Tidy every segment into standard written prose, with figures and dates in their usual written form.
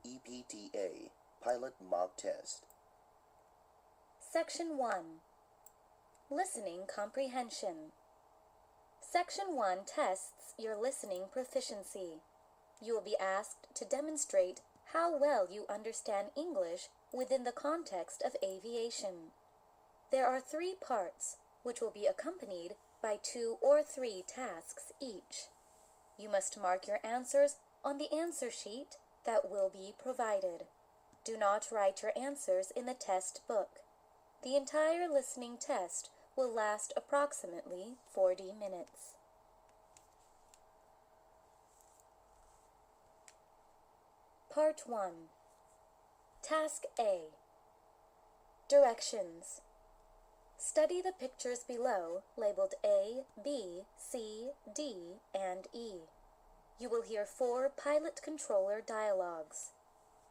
EPTA Pilot Mock Test. Section 1. Listening Comprehension. Section 1 tests your listening proficiency. You will be asked to demonstrate how well you understand English within the context of aviation. There are 3 parts, which will be accompanied by 2 or 3 tasks each. You must mark your answers on the answer sheet that will be provided. Do not write your answers in the test book. The entire listening test will last approximately 40 minutes. Part 1. Task A. Directions. Study the pictures below labeled A, B, C, D, and E. You will hear 4 pilot-controller dialogues.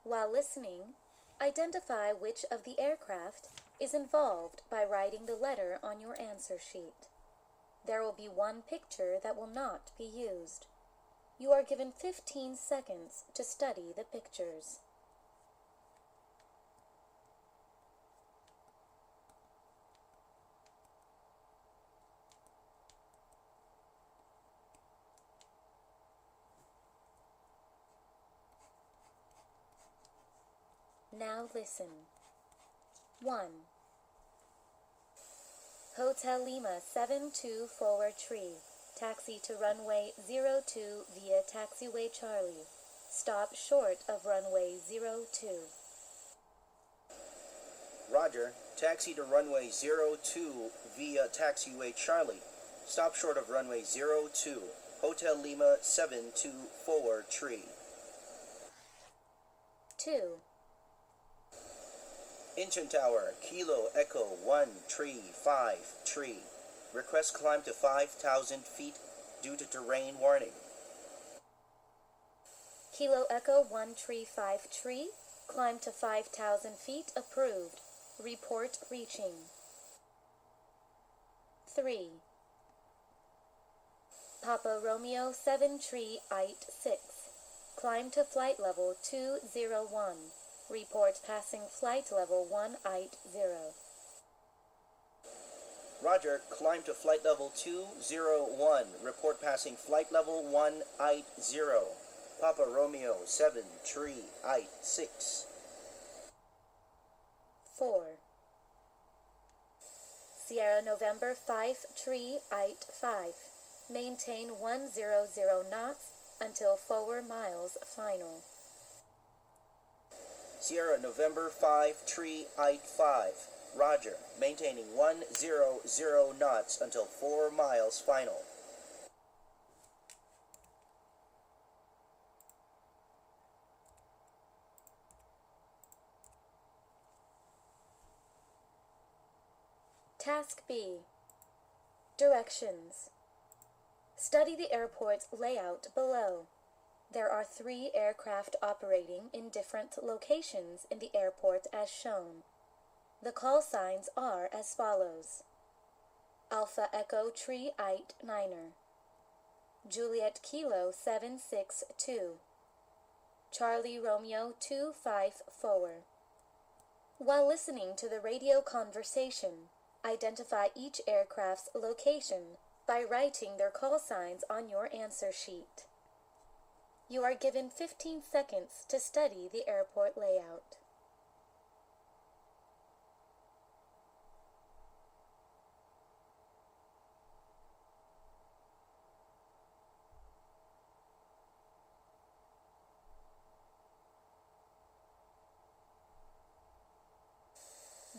While listening, identify which of the aircraft is involved by writing the letter on your answer sheet. There will be 1 picture that will not be used. You are given 15 seconds to study the pictures. Now listen. 1. Hotel Lima 72 forward tree. Taxi to runway 02 via taxiway Charlie. Stop short of runway 02. Roger, taxi to runway 02 via taxiway Charlie. Stop short of runway 02. Hotel Lima 724 tree. 2. Engine tower, Kilo Echo 135 tree. Request climb to 5,000 feet due to terrain warning. Kilo Echo 135 tree. Climb to 5,000 feet approved. Report reaching. 3. Papa Romeo 7 tree Ite 6. Climb to flight level 201. Report passing flight level 1 Ite 0. Roger, climb to flight level 201. Report passing flight level 1 Ite 0. Papa Romeo 7 tree Ite 6. 4. Sierra November 5 tree Ite 5. Maintain 100 knots until 4 miles final. Sierra November 5 tree Ite 5. Roger, maintaining 100 knots until 4 miles final. Task B. Directions. Study the airport's layout below. There are 3 aircraft operating in different locations in the airport as shown. The call signs are as follows. Alpha Echo Tree Ite 9er. Juliet Kilo 762. Charlie Romeo 254. While listening to the radio conversation, identify each aircraft's location by writing their call signs on your answer sheet. You are given 15 seconds to study the airport layout.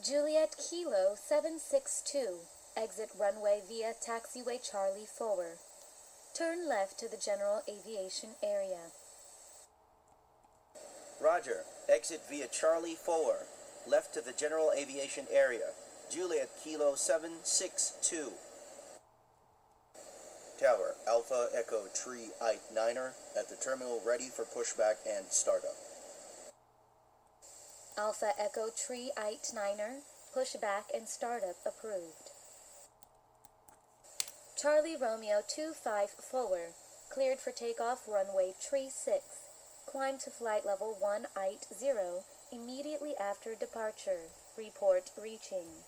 Juliet Kilo 762, exit runway via taxiway Charlie forward. Turn left to the general aviation area. Roger, exit via Charlie 4. Left to the general aviation area. Juliet Kilo 762. Tower, Alpha Echo Tree Ite 9er at the terminal ready for pushback and startup. Alpha Echo Tree Ite 9er, pushback and startup approved. Charlie Romeo 25 forward, cleared for takeoff runway tree 6. Climb to flight level 180 immediately after departure. Report reaching.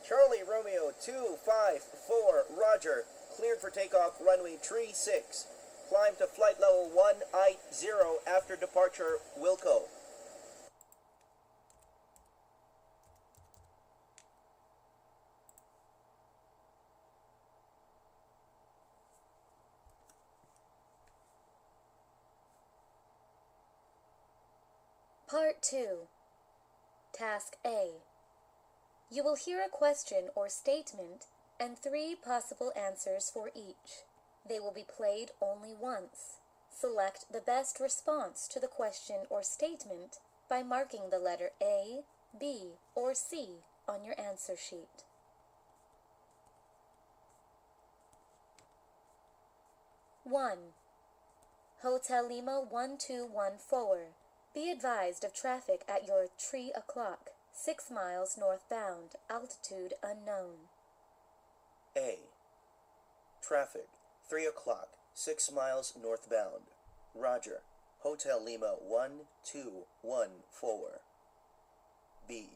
Charlie Romeo 254, Roger. Cleared for takeoff, runway 36. Climb to flight level 180 after departure, Wilco. Part 2. Task A. You will hear a question or statement and 3 possible answers for each. They will be played only once. Select the best response to the question or statement by marking the letter A, B, or C on your answer sheet. One. Hotel Lima 1214. Be advised of traffic at your 3 o'clock, 6 miles northbound, altitude unknown. A. Traffic, 3 o'clock, 6 miles northbound. Roger. Hotel Lima 1214. B.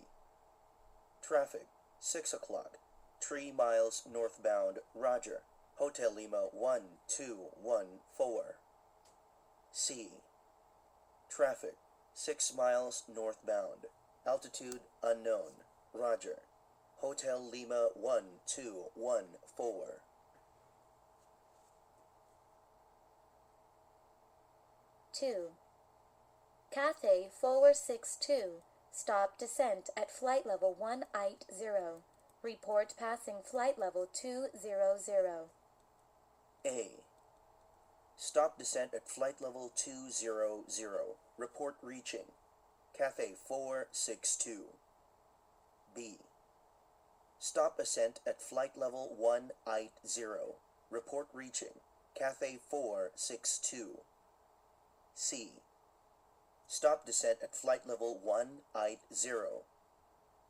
Traffic, 6 o'clock, 3 miles northbound. Roger. Hotel Lima 1214. C. Traffic, 6 miles northbound. Altitude unknown. Roger. Hotel Lima 1214. 2. Cathay 462. Stop descent at flight level 180. Report passing flight level 200. A. Stop descent at flight level 200. Report reaching Cathay 462. B. Stop ascent at flight level 180. Report reaching Cathay 462. C. Stop descent at flight level 180.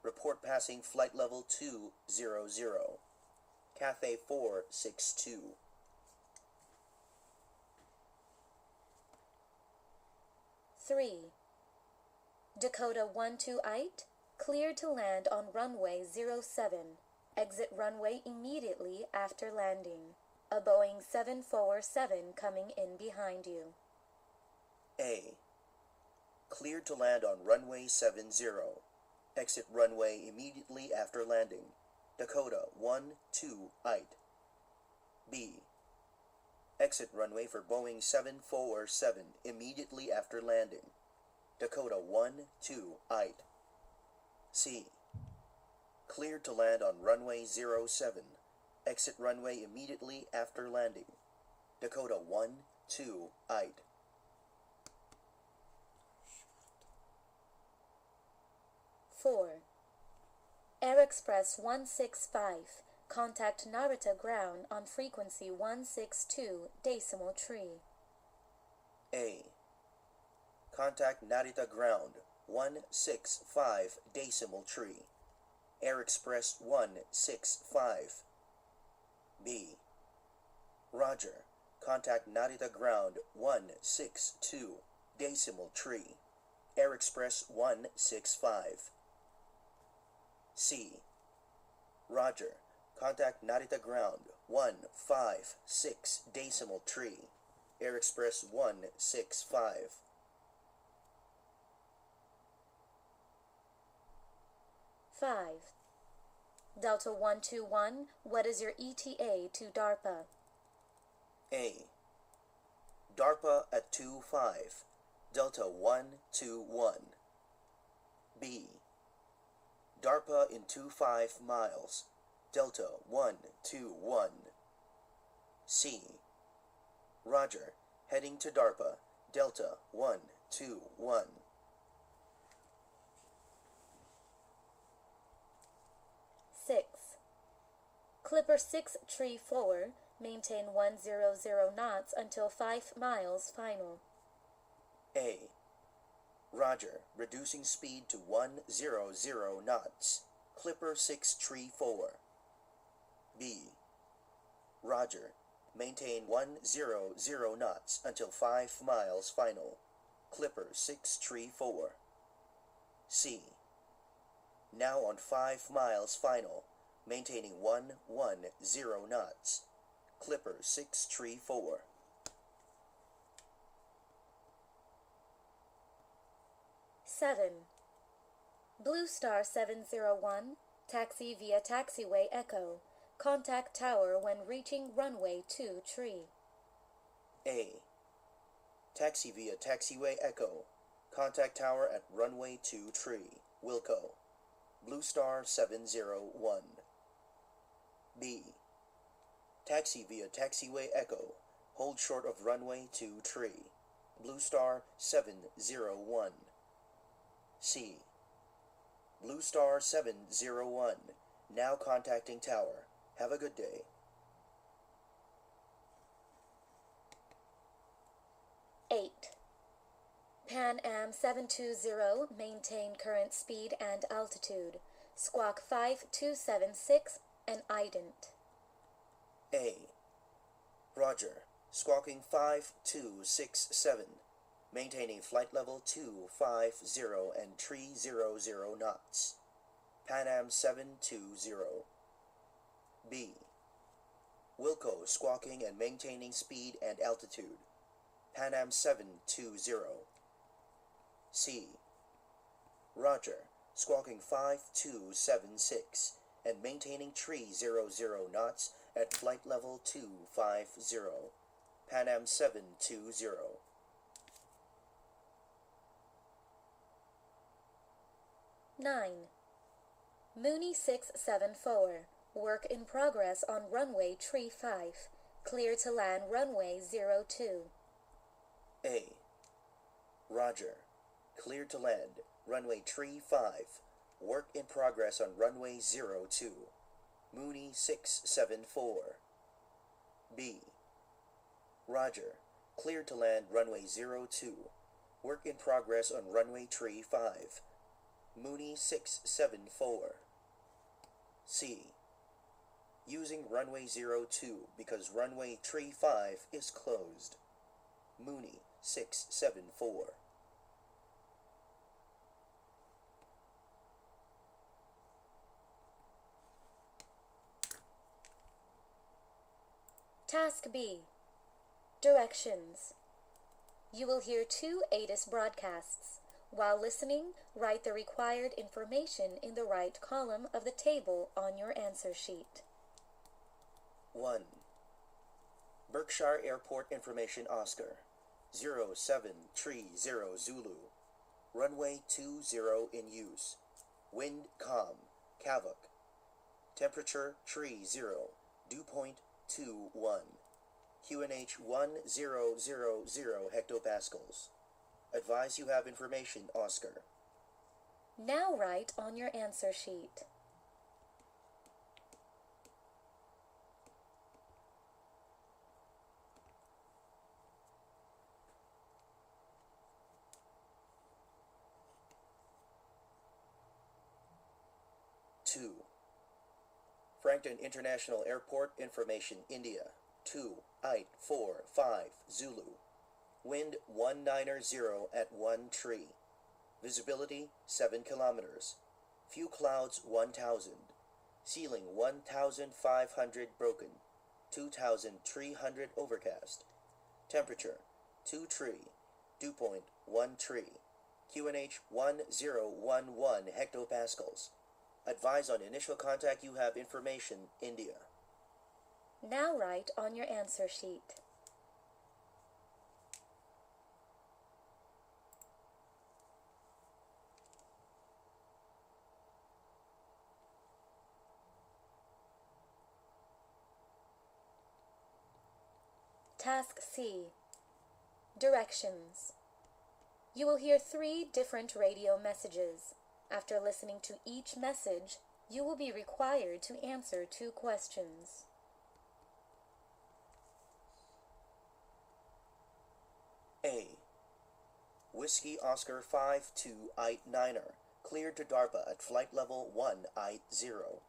Report passing flight level 200. Cathay 462. 3. Dakota 128, cleared to land on runway 07. Exit runway immediately after landing. A Boeing 747 coming in behind you. A. Cleared to land on runway 70. Exit runway immediately after landing. Dakota 128. B. Exit runway for Boeing 747 immediately after landing. Dakota 128. C. Cleared to land on runway 07. Exit runway immediately after landing. Dakota 128. 4. Air Express 165. Contact Narita ground on frequency 162.3. A. Contact Narita ground 165.3. Air Express 165. B. Roger. Contact Narita ground 162.3. Air Express 165. C. Roger. Contact Narita ground 156.3. Air Express 165. 5. Delta 121, what is your ETA to DARPA? A. DARPA at 25. Delta 121. B. DARPA in 25 miles. Delta 121. C. Roger. Heading to DARPA. Delta 121. 6. Clipper 634, maintain 100 knots until 5 miles final. A. Roger. Reducing speed to 100 knots. Clipper 634. B. Roger. Maintain 100 knots until 5 miles final. Clipper 634. C. Now on 5 miles final, maintaining 110 knots. Clipper 634. Seven. Blue Star 701, taxi via taxiway Echo. Contact tower when reaching runway 2 tree. A. Taxi via taxiway Echo. Contact tower at runway 2 tree. Wilco. Blue Star 701. B. Taxi via taxiway Echo. Hold short of runway 2 tree. Blue Star 701. C. Blue Star 701. Now contacting tower. Have a good day. 8. Pan Am 720, maintain current speed and altitude. Squawk 5276 and ident. A. Roger. Squawking 5267. Maintaining flight level 250 and 300 knots. Pan Am 720. B. Wilco squawking and maintaining speed and altitude. Pan Am 720. C. Roger. Squawking 5276 and maintaining 300 knots at flight level 250. Pan Am 720. Nine. Mooney 674, work in progress on runway tree 5, clear to land runway 02. A. Roger. Cleared to land. Runway tree 5. Work in progress on runway 02. Mooney 674. B. Roger. Cleared to land runway 02. Work in progress on runway tree 5. Mooney 674. C. Using runway 02 because runway tree 5 is closed. Mooney 674. Task B. Directions. You will hear 2 ATIS broadcasts. While listening, write the required information in the right column of the table on your answer sheet. 1. Berkshire Airport Information Oscar 0730 Zulu. Runway 20 in use. Wind calm. Kavuk. Temperature 30. Dew point 21. QNH 1000 hectopascals. Advise you have information, Oscar. Now write on your answer sheet. Two. Frankton International Airport Information, India. 2, 8, 4, 5, Zulu. Wind 190 at 1 tree. Visibility 7 kilometers. Few clouds 1,000. Ceiling 1,500 broken. 2,300 overcast. Temperature 2 tree. Dew point 1 tree. QNH 1011 hectopascals. Advise on initial contact you have information, India. Now write on your answer sheet. Task C. Directions. You will hear 3 different radio messages. After listening to each message, you will be required to answer 2 questions. A. Whiskey Oscar 5289er. Cleared to DARPA at flight level 180.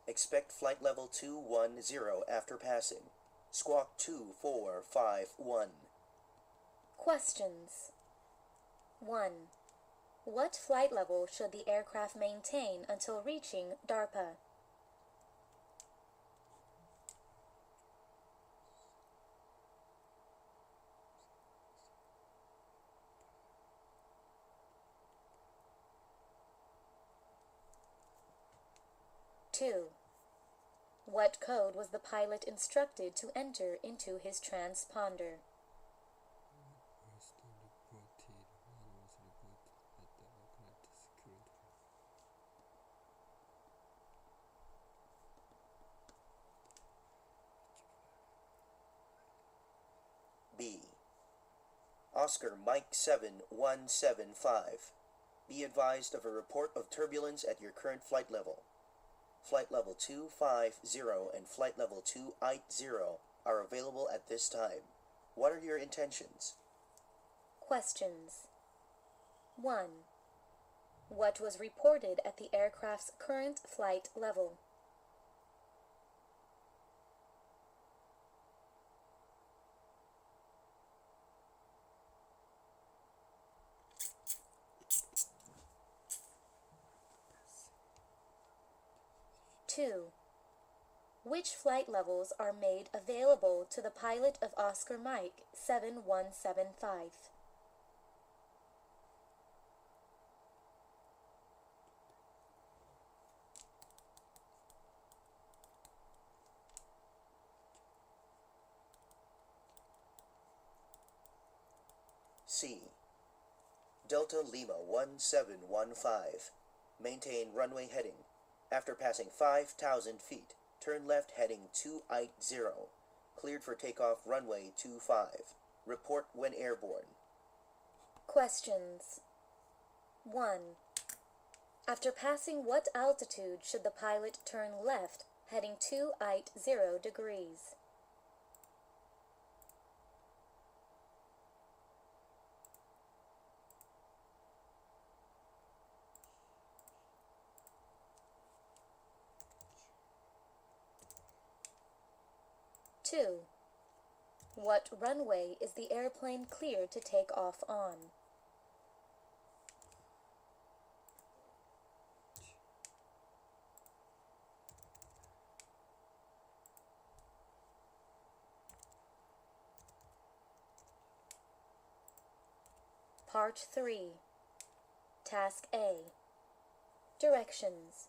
Expect flight level 210 after passing. Squawk 2451. Questions. 1. What flight level should the aircraft maintain until reaching DARPA? Two. What code was the pilot instructed to enter into his transponder? B. Oscar Mike 7175. Be advised of a report of turbulence at your current flight level. Flight level 250 and flight level 280 are available at this time. What are your intentions? Questions. 1. What was reported at the aircraft's current flight level? 2. Which flight levels are made available to the pilot of Oscar Mike 7175? C. Delta Lima 1715. Maintain runway heading. After passing 5,000 feet, turn left heading 280. Cleared for takeoff runway 25. Report when airborne. Questions. 1. After passing what altitude should the pilot turn left heading 280 degrees? 2. What runway is the airplane cleared to take off on? Part 3. Task A. Directions.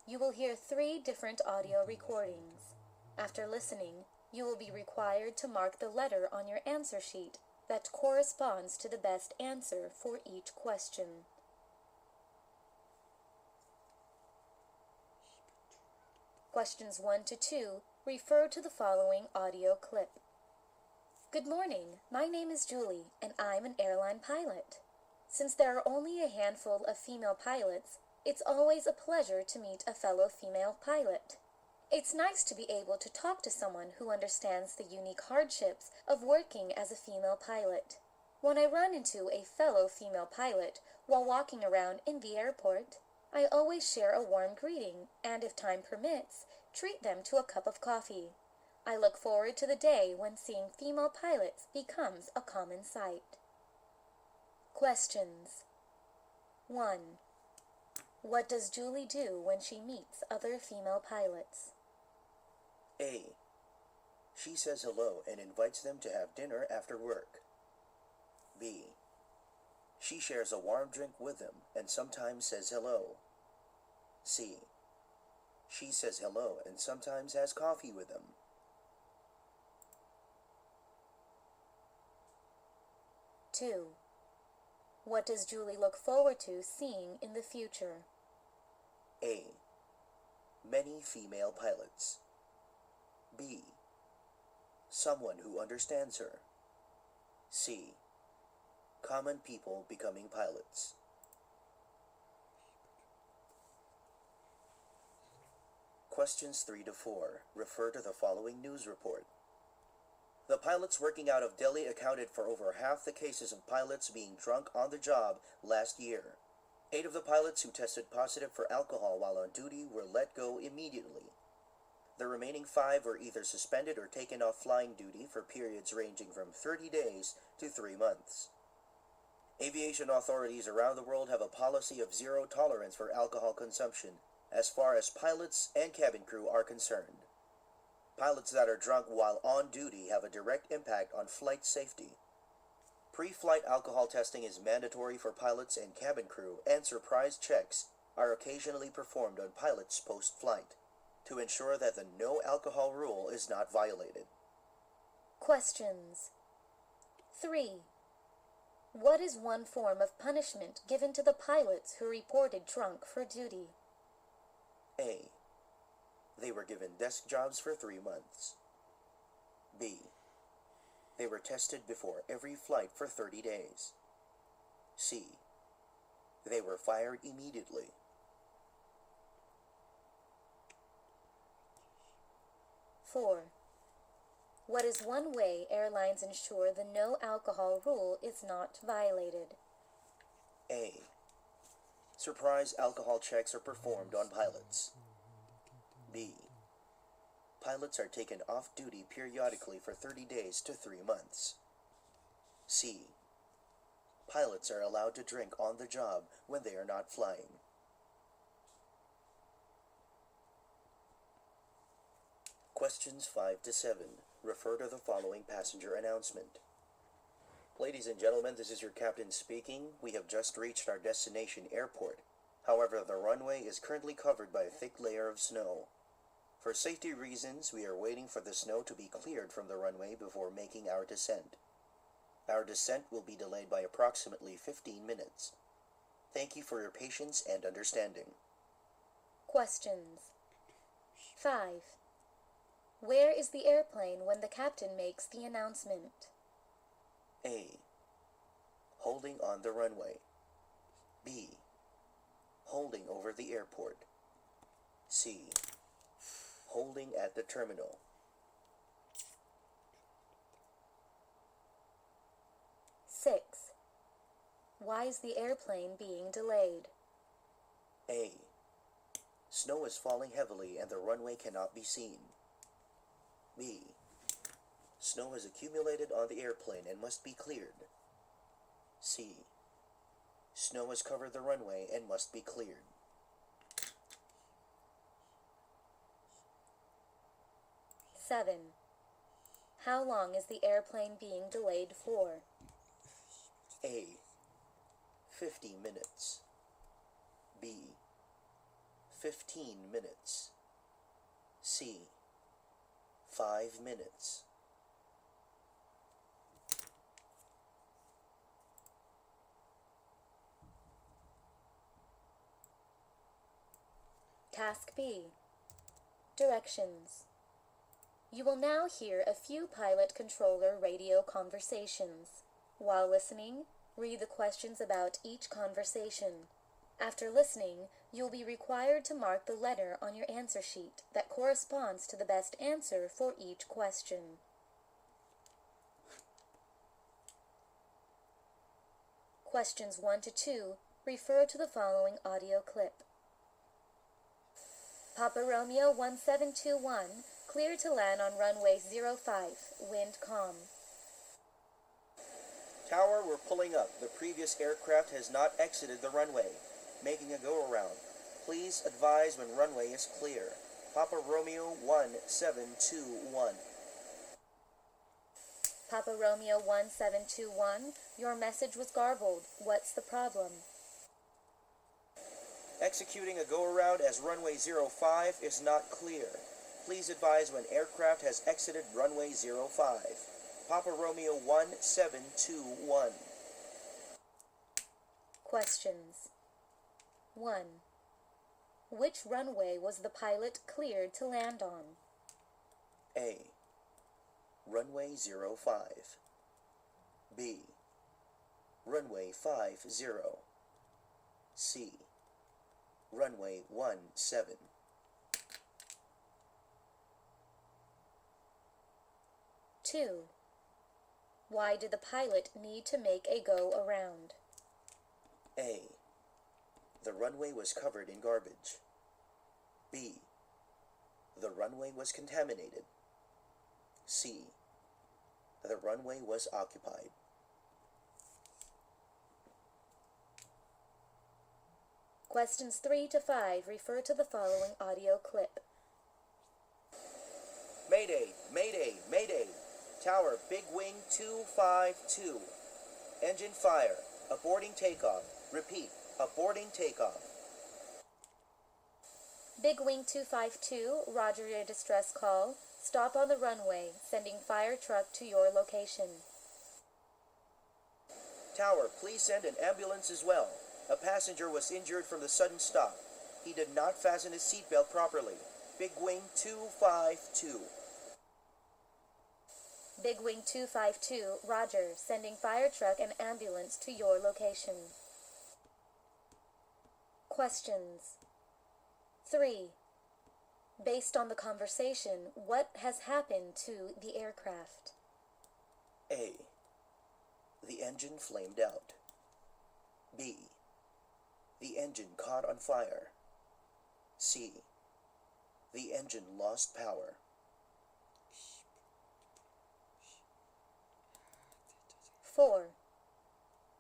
You will hear 3 different audio recordings. After listening, you will be required to mark the letter on your answer sheet that corresponds to the best answer for each question. Questions 1 to 2 refer to the following audio clip. Good morning, my name is Julie, and I'm an airline pilot. Since there are only a handful of female pilots, it's always a pleasure to meet a fellow female pilot. It's nice to be able to talk to someone who understands the unique hardships of working as a female pilot. When I run into a fellow female pilot while walking around in the airport, I always share a warm greeting and, if time permits, treat them to a cup of coffee. I look forward to the day when seeing female pilots becomes a common sight. Questions. 1. What does Julie do when she meets other female pilots? A. She says hello and invites them to have dinner after work. B. She shares a warm drink with them and sometimes says hello. C. She says hello and sometimes has coffee with them. 2. What does Julie look forward to seeing in the future? A. Many female pilots. B. Someone who understands her. C. Common people becoming pilots. Questions 3 to 4 refer to the following news report. The pilots working out of Delhi accounted for over half the cases of pilots being drunk on the job last year. 8 of the pilots who tested positive for alcohol while on duty were let go immediately. The remaining 5 were either suspended or taken off flying duty for periods ranging from 30 days to 3 months. Aviation authorities around the world have a policy of zero tolerance for alcohol consumption as far as pilots and cabin crew are concerned. Pilots that are drunk while on duty have a direct impact on flight safety. Pre-flight alcohol testing is mandatory for pilots and cabin crew, and surprise checks are occasionally performed on pilots post-flight to ensure that the no alcohol rule is not violated. Questions. 3. What is one form of punishment given to the pilots who reported drunk for duty? A. They were given desk jobs for 3 months. B. They were tested before every flight for 30 days. C. They were fired immediately. Four. What is one way airlines ensure the no alcohol rule is not violated? A. Surprise alcohol checks are performed on pilots. B. Pilots are taken off duty periodically for 30 days to 3 months. C. Pilots are allowed to drink on the job when they are not flying. Questions 5 to 7 refer to the following passenger announcement. Ladies and gentlemen, this is your captain speaking. We have just reached our destination airport. However, the runway is currently covered by a thick layer of snow. For safety reasons, we are waiting for the snow to be cleared from the runway before making our descent. Our descent will be delayed by approximately 15 minutes. Thank you for your patience and understanding. Questions. 5. Where is the airplane when the captain makes the announcement? A. Holding on the runway. B. Holding over the airport. C. Holding at the terminal. Six. Why is the airplane being delayed? A. Snow is falling heavily and the runway cannot be seen. B. Snow has accumulated on the airplane and must be cleared. C. Snow has covered the runway and must be cleared. Seven. How long is the airplane being delayed for? A. 50 minutes. B. 15 minutes. C. 5 minutes. Task B. Directions. You will now hear a few pilot-controller radio conversations. While listening, read the questions about each conversation. After listening, you'll be required to mark the letter on your answer sheet that corresponds to the best answer for each question. Questions 1 to 2 refer to the following audio clip. Papa Romeo 1721, clear to land on runway 05, wind calm. Tower, we're pulling up. The previous aircraft has not exited the runway, making a go-around. Please advise when runway is clear. Papa Romeo 1721. Papa Romeo 1721, your message was garbled. What's the problem? Executing a go-around as runway 05 is not clear. Please advise when aircraft has exited runway 05. Papa Romeo 1721. Questions. 1. Which runway was the pilot cleared to land on? A. Runway 05. B. Runway 50. C. Runway 17. 2. Why did the pilot need to make a go-around? A. The runway was covered in garbage. B. The runway was contaminated. C. The runway was occupied. Questions 3 to 5 refer to the following audio clip. Mayday, mayday, mayday. Tower Big Wing 252. Engine fire. Aborting takeoff. Repeat, aborting takeoff. Big Wing 252, roger your distress call. Stop on the runway, sending fire truck to your location. Tower, please send an ambulance as well. A passenger was injured from the sudden stop. He did not fasten his seatbelt properly. Big Wing 252. Big Wing 252, roger, sending fire truck and ambulance to your location. Questions. 3. Based on the conversation, what has happened to the aircraft? A. The engine flamed out. B. The engine caught on fire. C. The engine lost power. Four.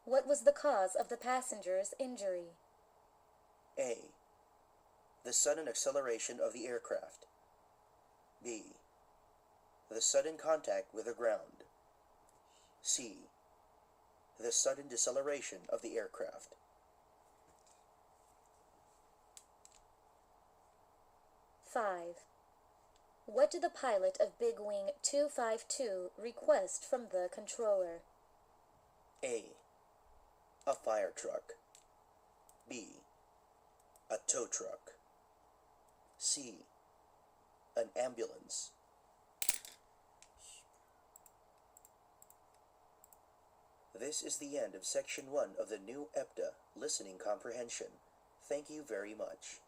What was the cause of the passenger's injury? A. The sudden acceleration of the aircraft. B. The sudden contact with the ground. C. The sudden deceleration of the aircraft. 5. What did the pilot of Big Wing 252 request from the controller? A. A fire truck. B. A tow truck. C. An ambulance. This is the end of Section 1 of the new Etpa Listening Comprehension. Thank you very much.